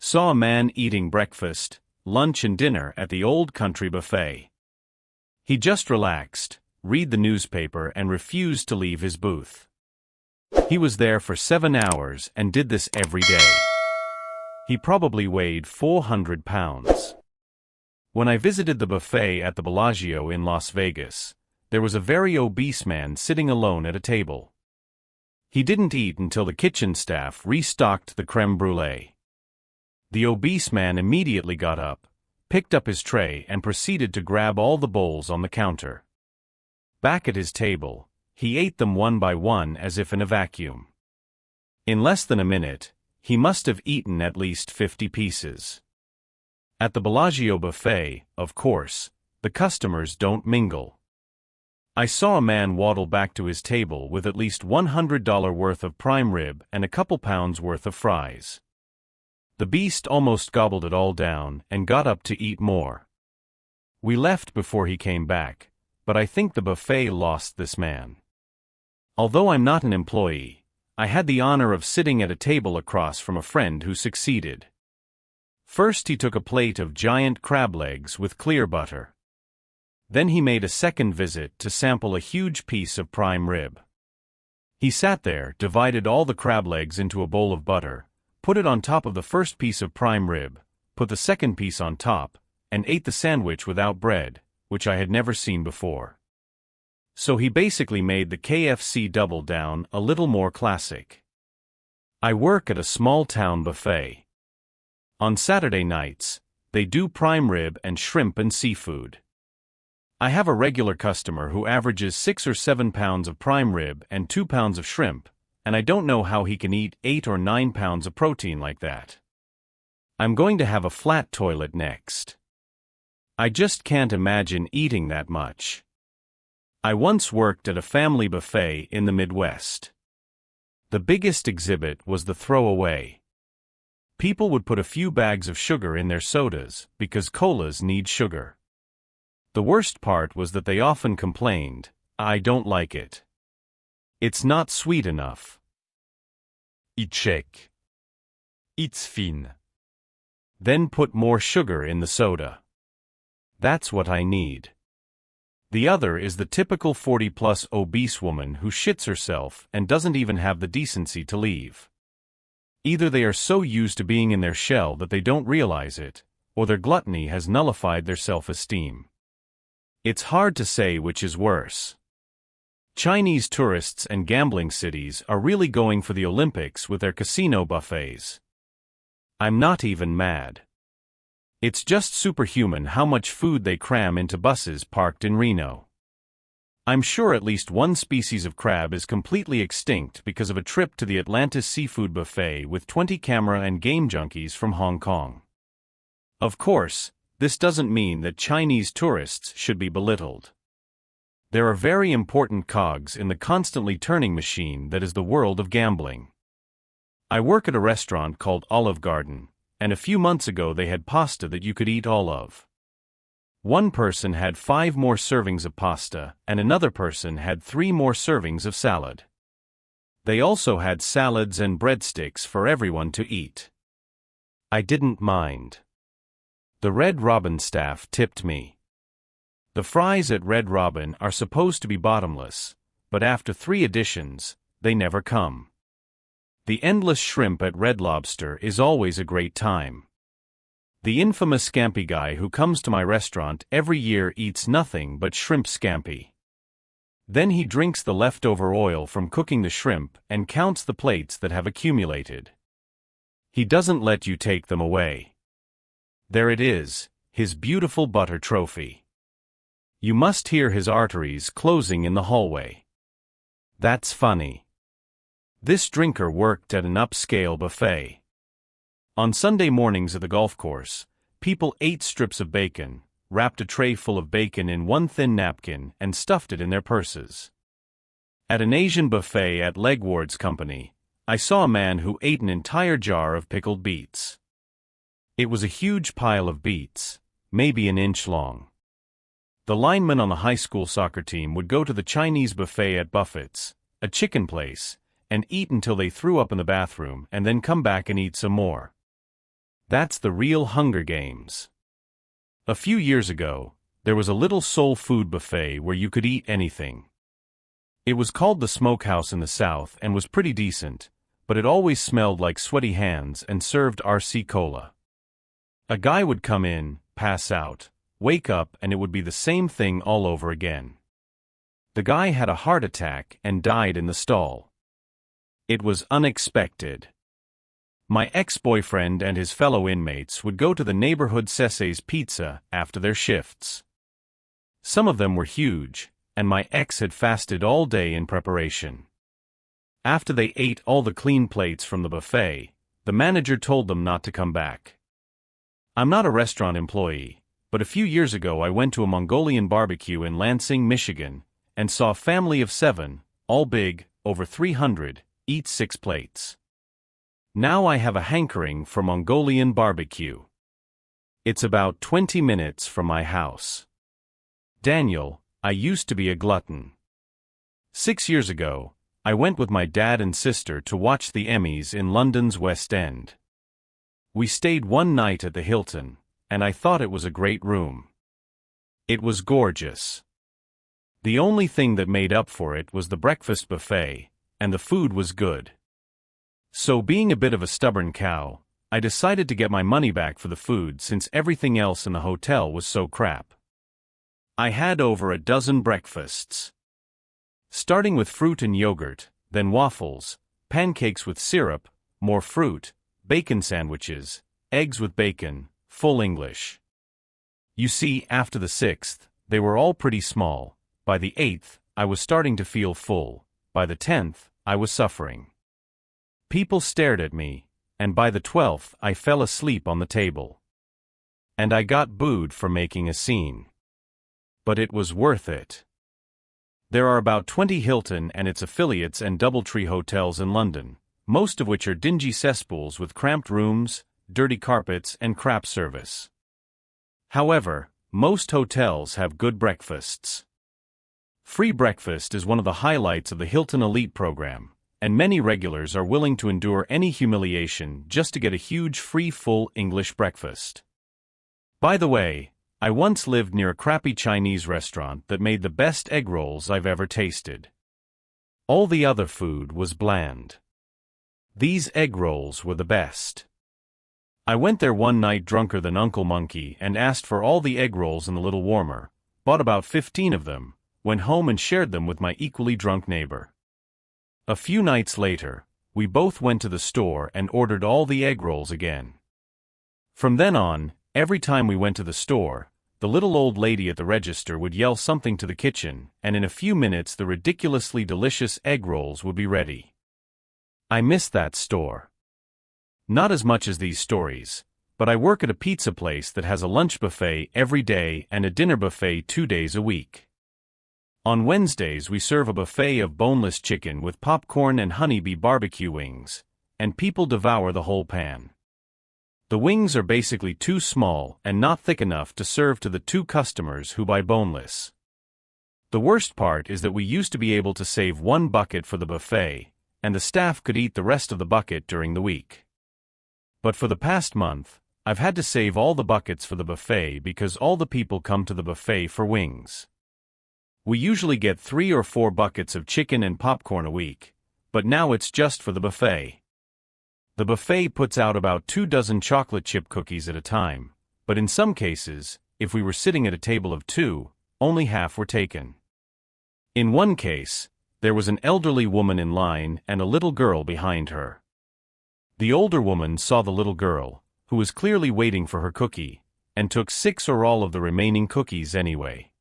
Saw a man eating breakfast, lunch and dinner at the old country buffet. He just relaxed, read the newspaper and refused to leave his booth. He was there for 7 hours and did this every day. He probably weighed 400 pounds. When I visited the buffet at the Bellagio in Las Vegas, there was a very obese man sitting alone at a table. He didn't eat until the kitchen staff restocked the creme brulee. The obese man immediately got up, picked up his tray and proceeded to grab all the bowls on the counter. Back at his table, he ate them one by one as if in a vacuum. In less than a minute, he must have eaten at least 50 pieces. At the Bellagio buffet, of course, the customers don't mingle. I saw a man waddle back to his table with at least $100 worth of prime rib and a couple pounds worth of fries. The beast almost gobbled it all down and got up to eat more. We left before he came back, but I think the buffet lost this man. Although I'm not an employee, I had the honor of sitting at a table across from a friend who succeeded. First he took a plate of giant crab legs with clear butter. Then he made a second visit to sample a huge piece of prime rib. He sat there, divided all the crab legs into a bowl of butter, put it on top of the first piece of prime rib, put the second piece on top, and ate the sandwich without bread, which I had never seen before. So he basically made the KFC Double Down a little more classic. I work at a small-town buffet. On Saturday nights, they do prime rib and shrimp and seafood. I have a regular customer who averages 6 or 7 pounds of prime rib and 2 pounds of shrimp, and I don't know how he can eat 8 or 9 pounds of protein like that. I'm going to have a flat toilet next. I just can't imagine eating that much. I once worked at a family buffet in the Midwest. The biggest exhibit was the throwaway. People would put a few bags of sugar in their sodas because colas need sugar. The worst part was that they often complained, "I don't like it. It's not sweet enough. It's check. It's fin. Then put more sugar in the soda. That's what I need." The other is the typical 40-plus obese woman who shits herself and doesn't even have the decency to leave. Either they are so used to being in their shell that they don't realize it, or their gluttony has nullified their self-esteem. It's hard to say which is worse. Chinese tourists and gambling cities are really going for the Olympics with their casino buffets. I'm not even mad. It's just superhuman how much food they cram into buses parked in Reno. I'm sure at least one species of crab is completely extinct because of a trip to the Atlantis Seafood Buffet with 20 camera and game junkies from Hong Kong. Of course, this doesn't mean that Chinese tourists should be belittled. There are very important cogs in the constantly turning machine that is the world of gambling. I work at a restaurant called Olive Garden, and a few months ago they had pasta that you could eat all of. One person had 5 more servings of pasta, and another person had 3 more servings of salad. They also had salads and breadsticks for everyone to eat. I didn't mind. The Red Robin staff tipped me. The fries at Red Robin are supposed to be bottomless, but after 3 editions, they never come. The endless shrimp at Red Lobster is always a great time. The infamous scampi guy who comes to my restaurant every year eats nothing but shrimp scampi. Then he drinks the leftover oil from cooking the shrimp and counts the plates that have accumulated. He doesn't let you take them away. There it is, his beautiful butter trophy. You must hear his arteries closing in the hallway. That's funny. This drinker worked at an upscale buffet. On Sunday mornings at the golf course, people ate strips of bacon, wrapped a tray full of bacon in one thin napkin and stuffed it in their purses. At an Asian buffet at Legward's company, I saw a man who ate an entire jar of pickled beets. It was a huge pile of beets, maybe an inch long. The lineman on the high school soccer team would go to the Chinese buffet at Buffett's, a chicken place, and eat until they threw up in the bathroom and then come back and eat some more. That's the real Hunger Games. A few years ago, there was a little soul food buffet where you could eat anything. It was called the Smokehouse in the South and was pretty decent, but it always smelled like sweaty hands and served RC Cola. A guy would come in, pass out, wake up, and it would be the same thing all over again. The guy had a heart attack and died in the stall. It was unexpected. My ex-boyfriend and his fellow inmates would go to the neighborhood Cesse's Pizza after their shifts. Some of them were huge, and my ex had fasted all day in preparation. After they ate all the clean plates from the buffet, the manager told them not to come back. I'm not a restaurant employee, but a few years ago I went to a Mongolian barbecue in Lansing, Michigan, and saw a family of 7, all big, over 300, eat 6 plates. Now I have a hankering for Mongolian barbecue. It's about 20 minutes from my house. Daniel, I used to be a glutton. 6 years ago, I went with my dad and sister to watch the Emmys in London's West End. We stayed one night at the Hilton, and I thought it was a great room. It was gorgeous. The only thing that made up for it was the breakfast buffet, and the food was good. So, being a bit of a stubborn cow, I decided to get my money back for the food since everything else in the hotel was so crap. I had over a dozen breakfasts. Starting with fruit and yogurt, then waffles, pancakes with syrup, more fruit, bacon sandwiches, eggs with bacon, full English. You see, after the 6th, they were all pretty small. By the 8th, I was starting to feel full. By the 10th, I was suffering. People stared at me, and by the 12th I fell asleep on the table. And I got booed for making a scene. But it was worth it. There are about 20 Hilton and its affiliates and DoubleTree hotels in London, most of which are dingy cesspools with cramped rooms, dirty carpets, and crap service. However, most hotels have good breakfasts. Free breakfast is one of the highlights of the Hilton Elite program, and many regulars are willing to endure any humiliation just to get a huge free full English breakfast. By the way, I once lived near a crappy Chinese restaurant that made the best egg rolls I've ever tasted. All the other food was bland. These egg rolls were the best. I went there one night drunker than Uncle Monkey and asked for all the egg rolls in the little warmer, bought about 15 of them, went home and shared them with my equally drunk neighbor. A few nights later, we both went to the store and ordered all the egg rolls again. From then on, every time we went to the store, the little old lady at the register would yell something to the kitchen, and in a few minutes the ridiculously delicious egg rolls would be ready. I miss that store. Not as much as these stories, but I work at a pizza place that has a lunch buffet every day and a dinner buffet 2 days a week. On Wednesdays we serve a buffet of boneless chicken with popcorn and honeybee barbecue wings, and people devour the whole pan. The wings are basically too small and not thick enough to serve to the 2 customers who buy boneless. The worst part is that we used to be able to save 1 bucket for the buffet, and the staff could eat the rest of the bucket during the week. But for the past month, I've had to save all the buckets for the buffet because all the people come to the buffet for wings. We usually get 3 or 4 buckets of chicken and popcorn a week, but now it's just for the buffet. The buffet puts out about 2 dozen chocolate chip cookies at a time, but in some cases, if we were sitting at a table of 2, only half were taken. In one case, there was an elderly woman in line and a little girl behind her. The older woman saw the little girl, who was clearly waiting for her cookie, and took 6 or all of the remaining cookies anyway.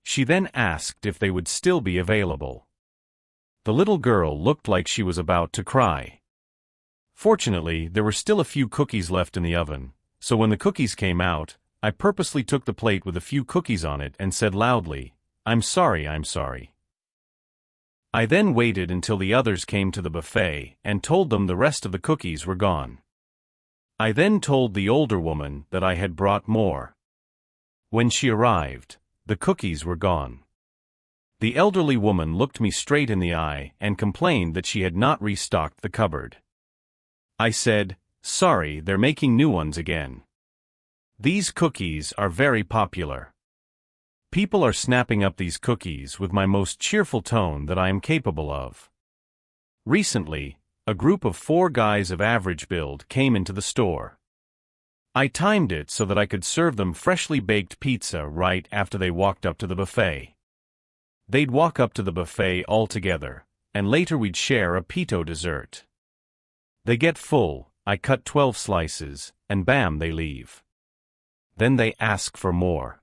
She then asked if they would still be available. The little girl looked like she was about to cry. Fortunately, there were still a few cookies left in the oven, so when the cookies came out, I purposely took the plate with a few cookies on it and said loudly, "I'm sorry, I'm sorry." I then waited until the others came to the buffet and told them the rest of the cookies were gone. I then told the older woman that I had brought more. When she arrived, the cookies were gone. The elderly woman looked me straight in the eye and complained that she had not restocked the cupboard. I said, Sorry, they're making new ones again. These cookies are very popular. People are snapping up these cookies with my most cheerful tone that I am capable of. Recently, a group of 4 guys of average build came into the store. I timed it so that I could serve them freshly baked pizza right after they walked up to the buffet. They'd walk up to the buffet all together, and later we'd share a pito dessert. They get full, I cut 12 slices, and bam, they leave. Then they ask for more.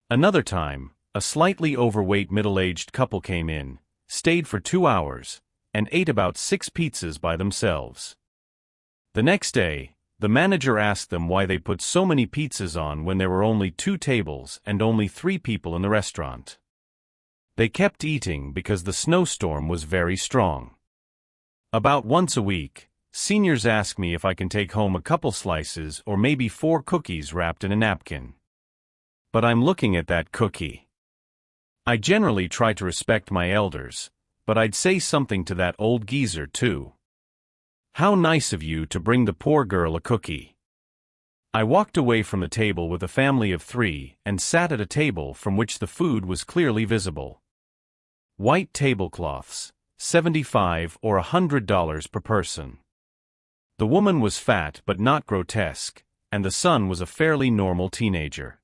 Another time, a slightly overweight middle-aged couple came in, stayed for 2 hours, and ate about 6 pizzas by themselves. The next day, the manager asked them why they put so many pizzas on when there were only 2 tables and only 3 people in the restaurant. They kept eating because the snowstorm was very strong. About once a week, seniors ask me if I can take home a couple slices or maybe 4 cookies wrapped in a napkin. But I'm looking at that cookie. I generally try to respect my elders, but I'd say something to that old geezer too. How nice of you to bring the poor girl a cookie. I walked away from the table with a family of 3 and sat at a table from which the food was clearly visible. White tablecloths, $75 or $100 per person. The woman was fat but not grotesque, and the son was a fairly normal teenager.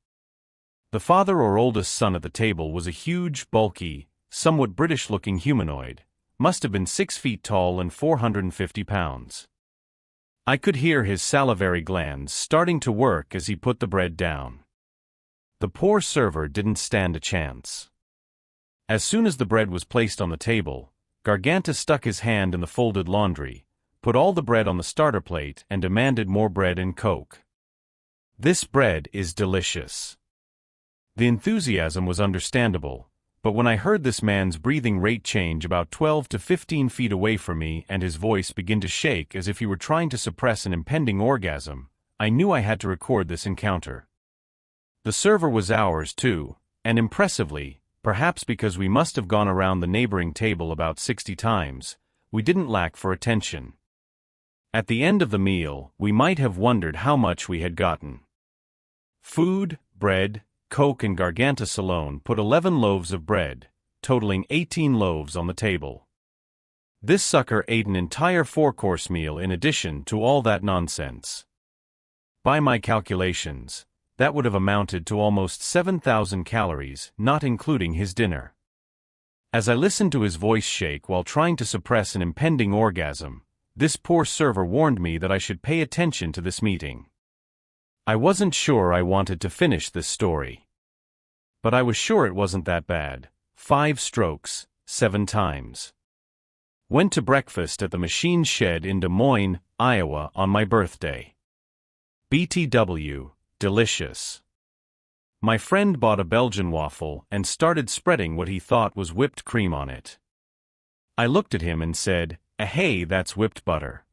The father or oldest son at the table was a huge, bulky, somewhat British-looking humanoid, must have been 6 feet tall and 450 pounds. I could hear his salivary glands starting to work as he put the bread down. The poor server didn't stand a chance. As soon as the bread was placed on the table, Garganta stuck his hand in the folded laundry, put all the bread on the starter plate and demanded more bread and Coke. This bread is delicious. The enthusiasm was understandable, but when I heard this man's breathing rate change about 12 to 15 feet away from me and his voice begin to shake as if he were trying to suppress an impending orgasm, I knew I had to record this encounter. The server was ours too, and impressively, perhaps because we must have gone around the neighboring table about 60 times, we didn't lack for attention. At the end of the meal, we might have wondered how much we had gotten. Food, bread, Coke and Garganta alone put 11 loaves of bread, totaling 18 loaves on the table. This sucker ate an entire 4-course meal in addition to all that nonsense. By my calculations, that would have amounted to almost 7,000 calories, not including his dinner. As I listened to his voice shake while trying to suppress an impending orgasm, this poor server warned me that I should pay attention to this meeting. I wasn't sure I wanted to finish this story. But I was sure it wasn't that bad. 5 strokes, 7 times. Went to breakfast at the machine shed in Des Moines, Iowa on my birthday. BTW, delicious. My friend bought a Belgian waffle and started spreading what he thought was whipped cream on it. I looked at him and said, "Hey, that's whipped butter."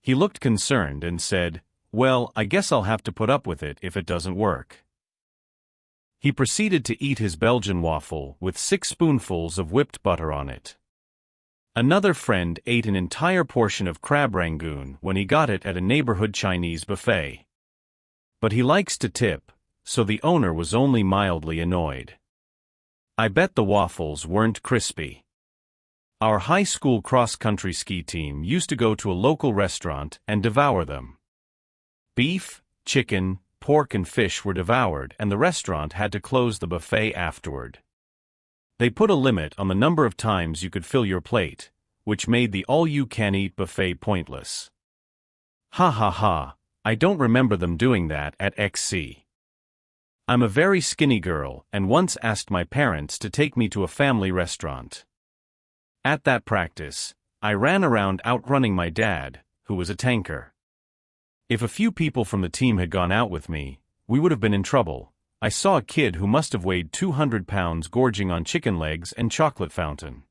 He looked concerned and said, "Well, I guess I'll have to put up with it if it doesn't work." He proceeded to eat his Belgian waffle with 6 spoonfuls of whipped butter on it. Another friend ate an entire portion of crab rangoon when he got it at a neighborhood Chinese buffet. But he likes to tip, so the owner was only mildly annoyed. I bet the waffles weren't crispy. Our high school cross-country ski team used to go to a local restaurant and devour them. Beef, chicken, pork and fish were devoured and the restaurant had to close the buffet afterward. They put a limit on the number of times you could fill your plate, which made the all-you-can-eat buffet pointless. Ha ha ha, I don't remember them doing that at XC. I'm a very skinny girl and once asked my parents to take me to a family restaurant. At that practice, I ran around outrunning my dad, who was a tanker. If a few people from the team had gone out with me, we would have been in trouble. I saw a kid who must have weighed 200 pounds gorging on chicken legs and chocolate fountain.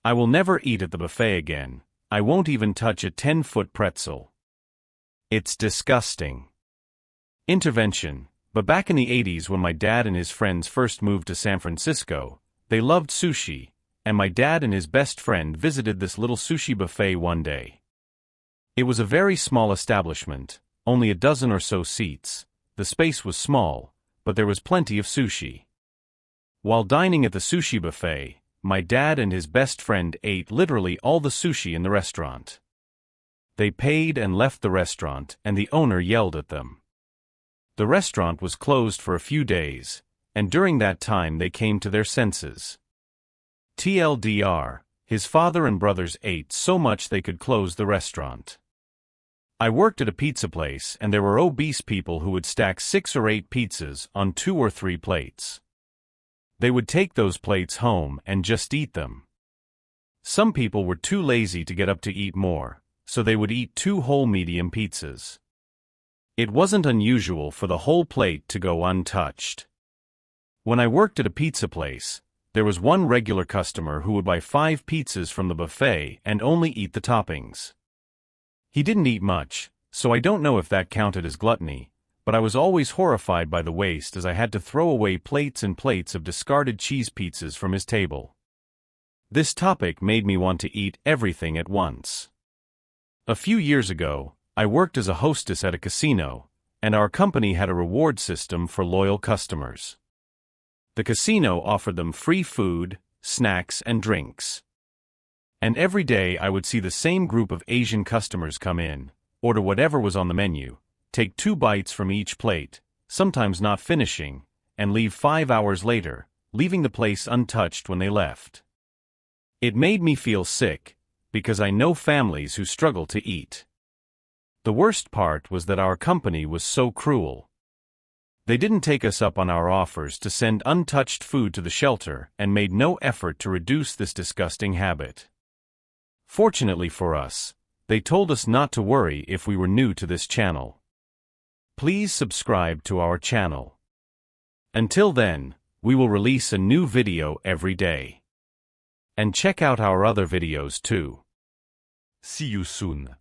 I will never eat at the buffet again. I won't even touch a 10-foot pretzel. It's disgusting. Intervention. But back in the 80s when my dad and his friends first moved to San Francisco, they loved sushi, and my dad and his best friend visited this little sushi buffet one day. It was a very small establishment, only a dozen or so seats. The space was small, but there was plenty of sushi. While dining at the sushi buffet, my dad and his best friend ate literally all the sushi in the restaurant. They paid and left the restaurant, and the owner yelled at them. The restaurant was closed for a few days, and during that time they came to their senses. TLDR, his father and brothers ate so much they could close the restaurant. I worked at a pizza place, and there were obese people who would stack 6 or 8 pizzas on 2 or 3 plates. They would take those plates home and just eat them. Some people were too lazy to get up to eat more, so they would eat 2 whole medium pizzas. It wasn't unusual for the whole plate to go untouched. When I worked at a pizza place, there was one regular customer who would buy 5 pizzas from the buffet and only eat the toppings. He didn't eat much, so I don't know if that counted as gluttony, but I was always horrified by the waste as I had to throw away plates and plates of discarded cheese pizzas from his table. This topic made me want to eat everything at once. A few years ago, I worked as a hostess at a casino, and our company had a reward system for loyal customers. The casino offered them free food, snacks, and drinks. And every day I would see the same group of Asian customers come in, order whatever was on the menu, take 2 bites from each plate, sometimes not finishing, and leave 5 hours later, leaving the place untouched when they left. It made me feel sick, because I know families who struggle to eat. The worst part was that our company was so cruel. They didn't take us up on our offers to send untouched food to the shelter and made no effort to reduce this disgusting habit. Fortunately for us, they told us not to worry if we were new to this channel. Please subscribe to our channel. Until then, we will release a new video every day. And check out our other videos too. See you soon.